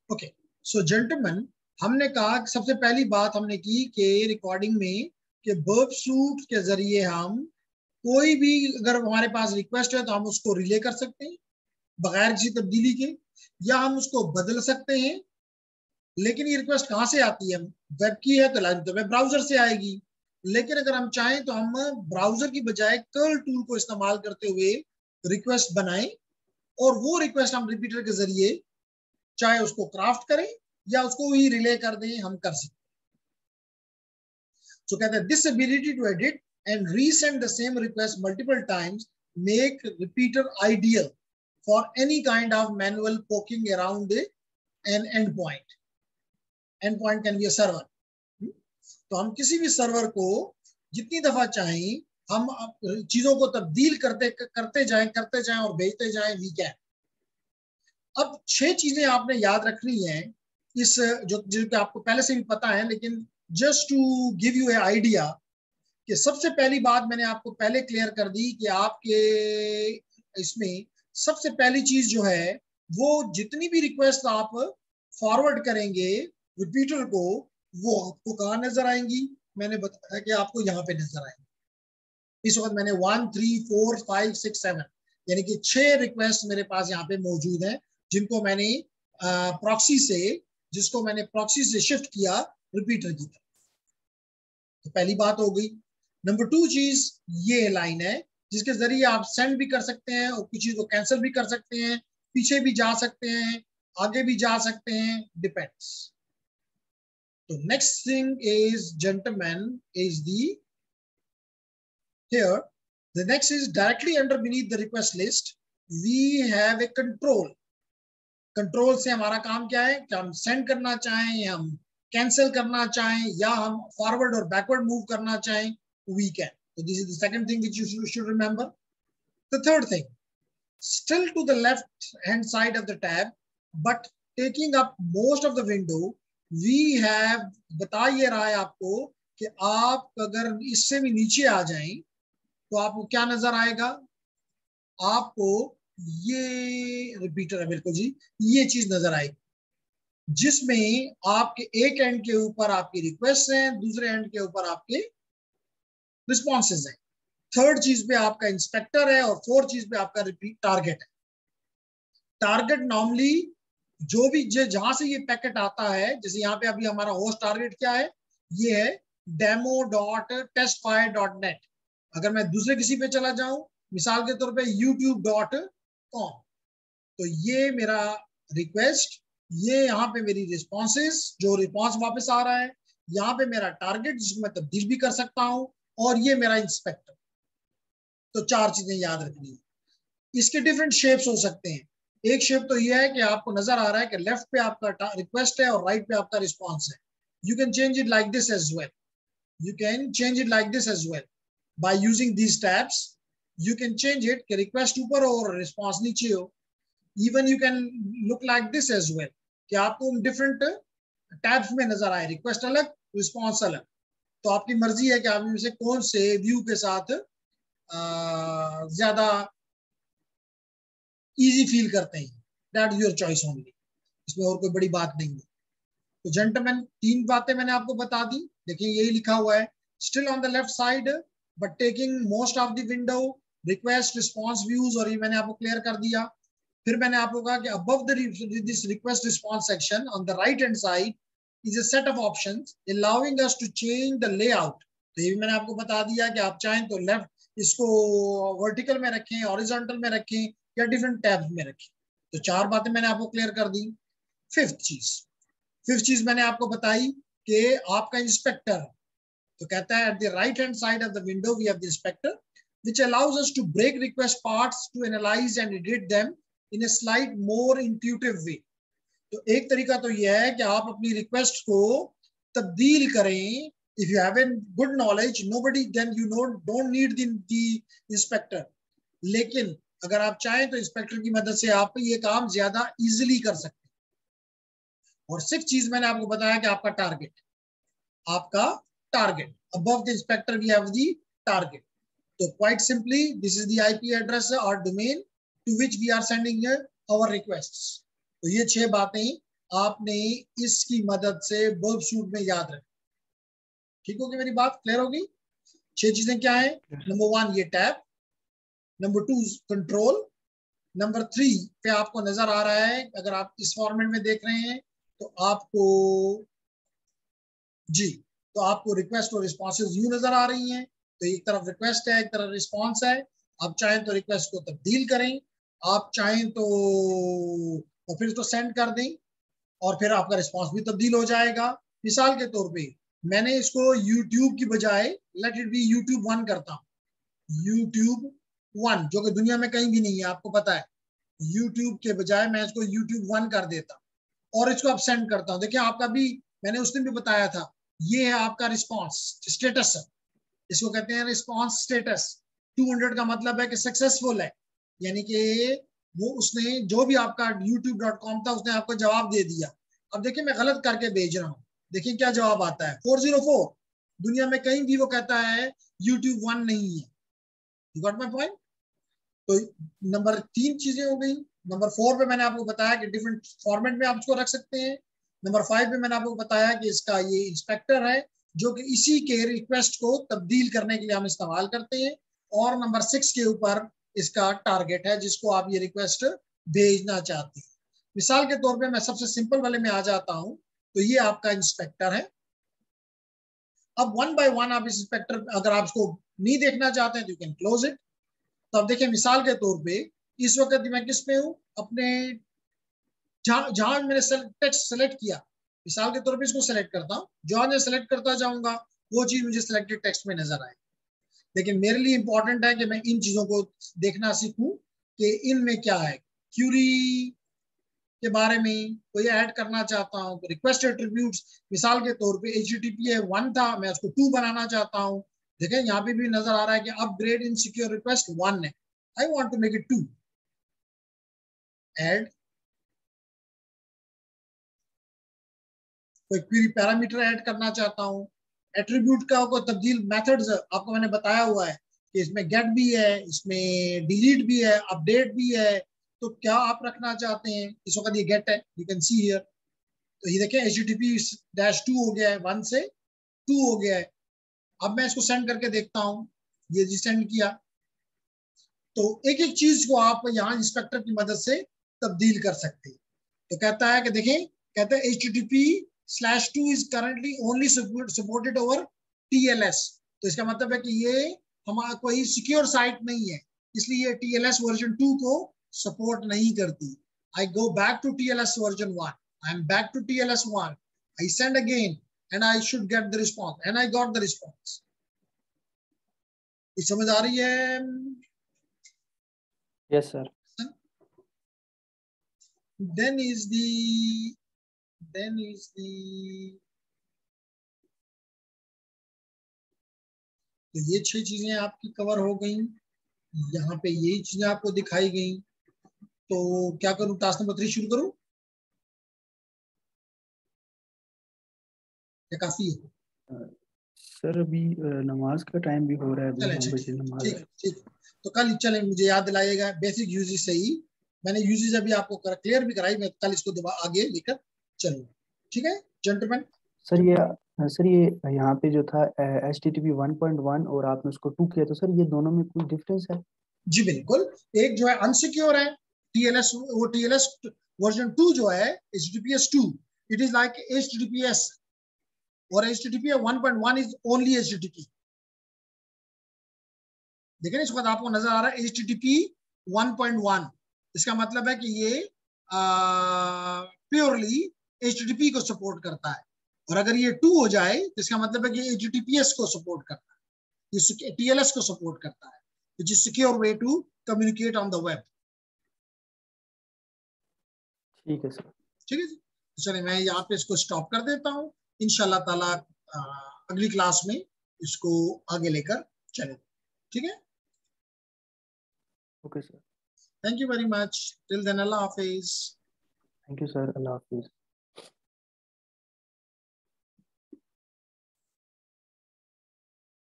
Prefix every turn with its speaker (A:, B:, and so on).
A: Okay, सो gentleman, हमने कहा कि सबसे पहली बात हमने की कि रिकॉर्डिंग में कि वर्ब सूट के जरिए हम कोई भी अगर हमारे पास रिक्वेस्ट है तो हम उसको रिले कर सकते हैं बगैर किसी तब्दीली के, या हम उसको बदल सकते हैं। लेकिन ये रिक्वेस्ट कहाँ से आती है? वेब की है तो वेब ब्राउजर से आएगी। लेकिन अगर हम चाहें तो हम ब्राउजर की बजाय कर्ल टूल को इस्तेमाल करते हुए रिक्वेस्ट बनाएं, और वो रिक्वेस्ट हम रिपीटर के जरिए चाहे उसको क्राफ्ट करें या उसको ही रिले कर दें, हम कर सकते हैं। So कहते हैं this ability to edit and resend the same request multiple times make Repeater ideal for any kind of manual poking around an endpoint. Endpoint can be a server. तो हम किसी भी server को जितनी दफा चाहें हम चीजों को तब्दील करते जाएं और भेजते जाएं, वी कैन। अब 6 चीजें आपने याद रखनी है इस जो आपको पहले से भी पता है, लेकिन just to give you a idea कि सबसे पहली बात मैंने आपको पहले क्लियर कर दी कि आपके इसमें सबसे पहली चीज जो है वो जितनी भी रिक्वेस्ट आप फॉरवर्ड करेंगे रिपीटर को, वो आपको कहाँ नजर आएंगी? मैंने बताया कि आपको यहाँ पे नजर आएंगी। इस वक्त मैंने 1 3 4 5 6 7 यानी कि 6 रिक्वेस्ट मेरे पास यहाँ पे मौजूद हैं, जिनको मैंने प्रॉक्सी से जिसको मैंने प्रॉक्सी से शिफ्ट किया रिपीटर की तरफ। तो पहली बात हो गई। नंबर 2 चीज ये लाइन है जिसके जरिए आप सेंड भी कर सकते हैं और कुछ चीज को कैंसिल भी कर सकते हैं, पीछे भी जा सकते हैं, आगे भी जा सकते हैं, डिपेंड्स। तो next thing is gentleman is the here the next is directly under beneath the request list we have a control से हमारा काम क्या है कि हम सेंड करना चाहें, हम कैंसिल करना चाहें, या हम फॉरवर्ड और बैकवर्ड मूव करना चाहें, we can. So this is the second thing which you should remember. The third thing, still to the left hand side of the tab but taking up most of the window, we have बता ये रहा है आपको कि आप अगर इससे भी नीचे आ जाएं तो आपको क्या नजर आएगा? आपको ये रिपीटर है, बिल्कुल जी, ये चीज नजर आएगी जिसमें आपके एक एंड के ऊपर आपकी रिक्वेस्ट है, दूसरे एंड के ऊपर आपके रिस्पॉन्सेज हैं, थर्ड चीज पे आपका इंस्पेक्टर है, और फोर्थ चीज पे आपका रिपीट टारगेट है। टारगेट नॉर्मली जो भी जहां से ये पैकेट आता है, जैसे यहाँ पे अभी हमारा होस्ट टारगेट क्या है, ये है demo.testfire.net। अगर मैं दूसरे किसी पे चला जाऊं, मिसाल के तौर पे youtube.com, तो ये मेरा रिक्वेस्ट, ये यहाँ पे मेरी रिस्पॉन्सेस, जो रिस्पॉन्स वापस आ रहा है, यहाँ पे मेरा टारगेट जिसको मैं तब्दील भी कर सकता हूँ, और ये मेरा इंस्पेक्टर। तो 4 चीजें याद रखनी है। इसके डिफरेंट शेप्स हो सकते हैं। एक शेप तो ये है कि आपको नजर आ रहा है कि लेफ्ट पे आपका रिक्वेस्ट है और राइट पे आपका रिस्पॉन्स है। You can change it like this as well, you can change it like this as well by using these tabs. You can change it कि request ऊपर हो और response नीचे हो। Even you can look like this as well कि आपको different tabs में नजर आए, request अलग, response अलग। तो आपकी मर्जी है कि आप इनमें से कौन से व्यू के साथ ज्यादा इजी फील करते हैं। दैट योर चॉइस ओनली, इसमें और कोई बड़ी बात नहीं है। तो जेंटलमैन 3 बातें मैंने आपको बता दी। देखिए यही लिखा हुआ है, still on the left side but taking most of the window, request response views, और ये मैंने आपको क्लियर कर दिया। फिर मैंने आपको कहा कि above this request response section on the right hand side is a set of options allowing us to change the layout. तो ये भी मैंने आपको बता दिया कि आप चाहें तो लेफ्ट इसको वर्टिकल में रखें, हॉरिजॉन्टल में रखें, या डिफरेंट टैब्स में रखें। तो 4 बातें मैंने आपको क्लियर कर दी। फिफ्थ चीज मैंने आपको बताई कि आपका इंस्पेक्टर, तो कहता है at the right hand side of the window we have the inspector which allows us to break request parts to analyse and edit them in a slight more intuitive way. तो एक तरीका तो यह है कि आप अपनी रिक्वेस्ट को तब्दील करें। If you have good knowledge nobody then you don't need the inspector, लेकिन अगर आप चाहें तो इंस्पेक्टर की मदद से आप ये काम ज्यादा इजीली कर सकते हैं। और 6 चीज मैंने आपको बताया कि आपका target above the inspector we have the target. तो quite simply this is the IP address और domain to which we are sending our requests. तो ये 6 बातें आपने इसकी मदद से वर्ब शूट में याद रखें। ठीक होगी मेरी बात, क्लियर होगी? 6 चीजें क्या है? नंबर 1 ये टैब, नंबर 2 कंट्रोल, नंबर 3 पे आपको नजर आ रहा है, अगर आप इस फॉर्मेट में देख रहे हैं तो आपको जी, तो आपको रिक्वेस्ट और रिस्पॉन्सेज यू नजर आ रही हैं। तो एक तरफ रिक्वेस्ट है, एक तरफ रिस्पॉन्स है। आप चाहें तो रिक्वेस्ट को तब्दील करें, आप चाहें तो फिर उसको सेंड कर दें और फिर आपका रिस्पॉन्स भी तब्दील हो जाएगा। मिसाल के तौर पे मैंने इसको यूट्यूब की बजाय लेट इट बी यूट्यूब 1 करता हूँ। यूट्यूब 1 जो कि दुनिया में कहीं भी नहीं है, आपको पता है। यूट्यूब के बजाय मैं इसको यूट्यूब 1 कर देता हूँ और इसको अब सेंड करता हूँ। देखिए आपका भी, मैंने उस दिन भी बताया था, ये है आपका रिस्पॉन्स स्टेटस। इसको कहते हैं रिस्पॉन्स स्टेटस। 200 का मतलब है कि सक्सेसफुल है, यानी कि वो उसने जो भी आपका youtube.com था उसने आपको जवाब दे दिया। अब देखिए मैं गलत करके भेज रहा हूँ, देखिए क्या जवाब आता है, 404। दुनिया में कहीं भी वो कहता है YouTube 1 नहीं है। You got my point? तो नंबर 3 चीजें हो गई। नंबर 4 पे मैंने आपको बताया कि डिफरेंट फॉर्मेट में आप इसको रख सकते हैं। नंबर 5 पे मैंने आपको बताया कि इसका ये इंस्पेक्टर है जो कि इसी के रिक्वेस्ट को तब्दील करने के लिए हम इस्तेमाल करते हैं। और नंबर 6 के ऊपर इसका टारगेट है जिसको आप ये रिक्वेस्ट भेजना चाहते हैं। मिसाल के तौर पे मैं सबसे सिंपल वाले में आ जाता हूं, तो ये आपका इंस्पेक्टर है। अब 1 बाय 1 आप इस इंस्पेक्टर, अगर आप इसको नहीं देखना चाहते हैं तो यू कैन क्लोज इट। तो अब देखिए मिसाल के तौर पे इस वक्त मैं किस पे हूं, अपने जहां मैंने टेक्स्ट सेलेक्ट किया, मिसाल के तौर पे इसको सेलेक्ट करता हूं, जहां मैं सेलेक्ट करता जाऊंगा वो चीज मुझे सिलेक्टेड टेक्स्ट में नजर आए। लेकिन मेरे लिए इंपॉर्टेंट है कि मैं इन चीजों को देखना सीखूं कि इनमें क्या है। क्यूरी के बारे में कोई ऐड करना चाहता हूं तो रिक्वेस्ट एट्रीब्यूट्स, मिसाल के तौर पे HTTP 1 था, मैं उसको 2 बनाना चाहता हूं। देखें यहाँ पे भी नजर आ रहा है कि अपग्रेड इन सिक्योर रिक्वेस्ट 1 है, I want to make it 2। Add कोई क्वेरी पैरामीटर ऐड करना चाहता हूँ, एट्रीब्यूट का कोई तब्दील मेथड्स आपको मैंने बताया हुआ है कि इसमें गेट भी है, इसमें डिलीट भी है, अपडेट भी है। तो क्या आप रखना चाहते हैं, इस वक्त ये गेट है, यू कैन सी हियर। तो ये देखें HTTP-2 हो गया है, 1 से 2 हो गया है। अब मैं इसको सेंड करके देखता हूँ, ये जी सेंड किया। तो एक एक चीज को आप यहाँ इंस्पेक्टर की मदद से तब्दील कर सकते हैं। तो कहता है कि देखें, कहता है HTTP/2 is currently only supported over TLS। तो इसका मतलब है कि ये हमारा कोई सिक्योर साइट नहीं है, इसलिए ये TLS वर्जन 2 को सपोर्ट नहीं करती। I go back to TLS version 1, I am back to TLS 1, I send again and I should get the response and I got the response। ये समझ आ रही है?
B: Yes, sir.
A: then is the then is the तो ये 6 चीजें आपकी cover हो गई। यहाँ पे यही चीजें आपको दिखाई गई। तो क्या करूं, टास्क नंबर 3 शुरू करूं या काफी है?
B: सर अभी नमाज का टाइम भी हो रहा है, अभी
A: चले
B: 9
A: ठीक
B: बजे नमाज
A: ठीक
B: है।
A: ठीक। तो कल चले, मुझे याद दिलाइएगा बेसिक यूजेस से ही। मैंने यूजेस अभी आपको क्लियर भी कराई, मैं कल इसको दोबारा आगे लेकर चलूँ। ठीक है जेंटलमैन?
B: सर ये यहाँ पे जो था HTTP 1.1 और आपने उसको 2 किया, तो सर ये दोनों में कोई डिफरेंस है?
A: जी बिल्कुल। एक जो है अनसिक्योर है, TLS, वो TLS वर्जन 2 जो है HTTPS 2, it is like HTTPS, और HTTP 1.1 इज ओनली HTTP। देखिए इस वक्त आपको नजर आ रहा है HTTP 1.1, इसका मतलब है कि ये प्योरली HTTP को सपोर्ट करता है। और अगर ये 2 हो जाए तो इसका मतलब है कि HTTPS को सपोर्ट करता है, ये TLS को सपोर्ट करता है, which is secure way to communicate on the web।
B: ठीक है सर।
A: ठीक है जी, चलिए मैं यहाँ पे इसको स्टॉप कर देता हूँ। इंशाल्लाह ताला अगली क्लास में इसको आगे लेकर चलें। ठीक है,
B: okay sir.
A: Thank you very much, till then अल्लाह हाफिज।
B: थैंक यू सर, अल्लाह हाफिज।